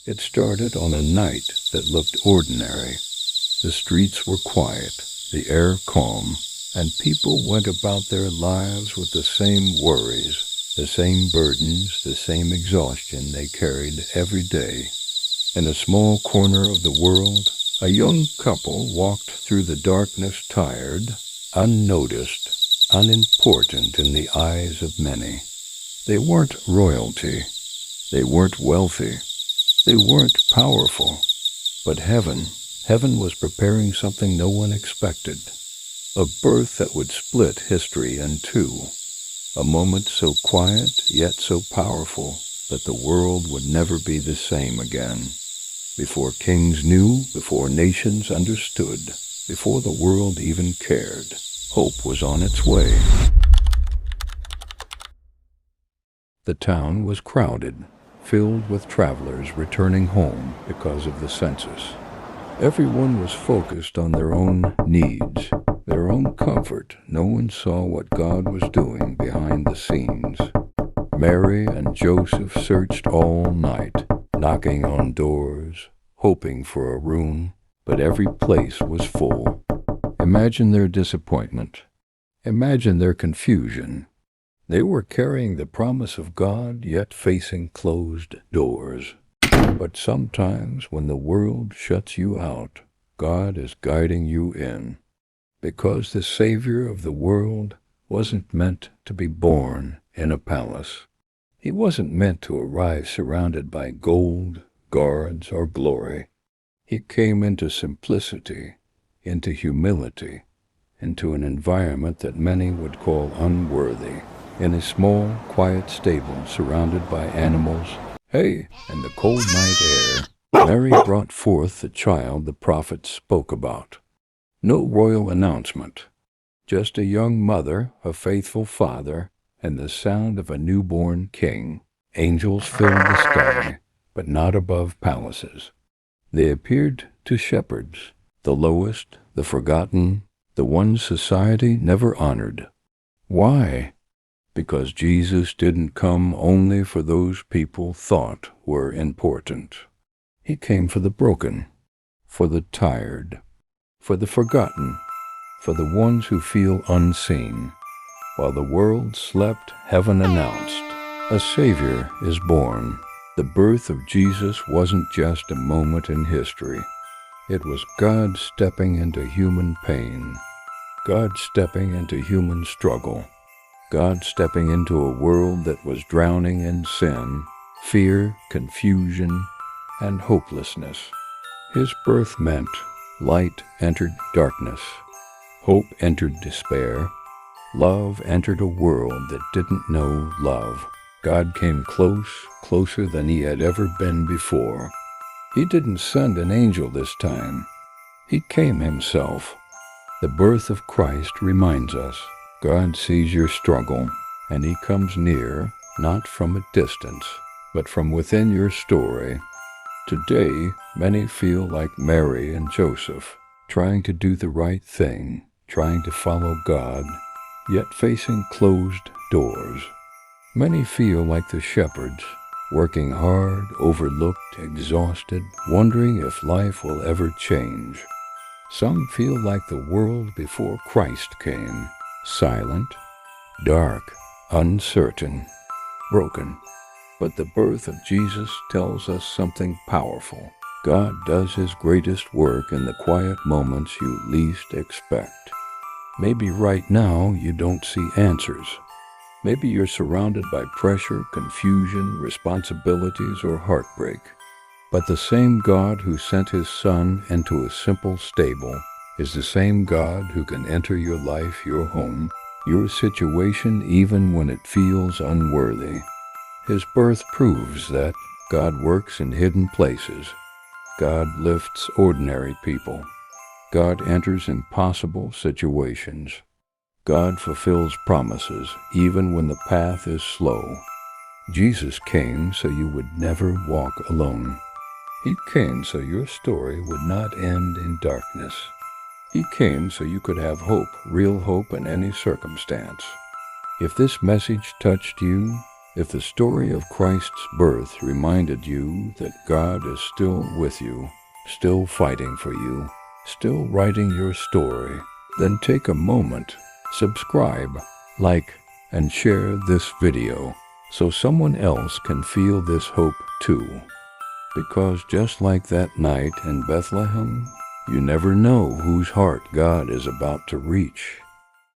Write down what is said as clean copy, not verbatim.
It started on a night that looked ordinary. The streets were quiet, the air calm, and people went about their lives with the same worries, the same burdens, the same exhaustion they carried every day. In a small corner of the world, a young couple walked through the darkness tired, unnoticed, unimportant in the eyes of many. They weren't royalty. They weren't wealthy. They weren't powerful. But heaven was preparing something no one expected. A birth that would split history in two. A moment so quiet, yet so powerful, that the world would never be the same again. Before kings knew, before nations understood, before the world even cared, hope was on its way. The town was crowded, filled with travelers returning home because of the census. Everyone was focused on their own needs, their own comfort. No one saw what God was doing behind the scenes. Mary and Joseph searched all night, knocking on doors, hoping for a room, but every place was full. Imagine their disappointment. Imagine their confusion. They were carrying the promise of God, yet facing closed doors. But sometimes when the world shuts you out, God is guiding you in. Because the Savior of the world wasn't meant to be born in a palace. He wasn't meant to arrive surrounded by gold, guards, or glory. He came into simplicity, into humility, into an environment that many would call unworthy. In a small, quiet stable surrounded by animals, in the cold night air, Mary brought forth the child the prophets spoke about. No royal announcement, just a young mother, a faithful father, and the sound of a newborn king. Angels filled the sky, but not above palaces. They appeared to shepherds, the lowest, the forgotten, the ones society never honored. Why? Because Jesus didn't come only for those people thought were important. He came for the broken, for the tired, for the forgotten, for the ones who feel unseen. While the world slept, heaven announced, a Savior is born. The birth of Jesus wasn't just a moment in history. It was God stepping into human pain, God stepping into human struggle, God stepping into a world that was drowning in sin, fear, confusion, and hopelessness. His birth meant light entered darkness, hope entered despair, love entered a world that didn't know love. God came close, closer than he had ever been before. He didn't send an angel this time. He came himself. The birth of Christ reminds us God sees your struggle, and he comes near, not from a distance, but from within your story. Today, many feel like Mary and Joseph, trying to do the right thing, trying to follow God, yet facing closed doors. Many feel like the shepherds, working hard, overlooked, exhausted, wondering if life will ever change. Some feel like the world before Christ came, silent, dark, uncertain, broken. But the birth of Jesus tells us something powerful. God does his greatest work in the quiet moments you least expect. Maybe right now you don't see answers. Maybe you're surrounded by pressure, confusion, responsibilities, or heartbreak. But the same God who sent his Son into a simple stable is the same God who can enter your life, your home, your situation, even when it feels unworthy. His birth proves that God works in hidden places. God lifts ordinary people. God enters impossible situations. God fulfills promises even when the path is slow. Jesus came so you would never walk alone. He came so your story would not end in darkness. He came so you could have hope, real hope in any circumstance. If this message touched you, If the story of Christ's birth reminded you that God is still with you, still fighting for you, still writing your story, then take a moment, subscribe, like, and share this video so someone else can feel this hope too. Because just like that night in Bethlehem, you never know whose heart God is about to reach.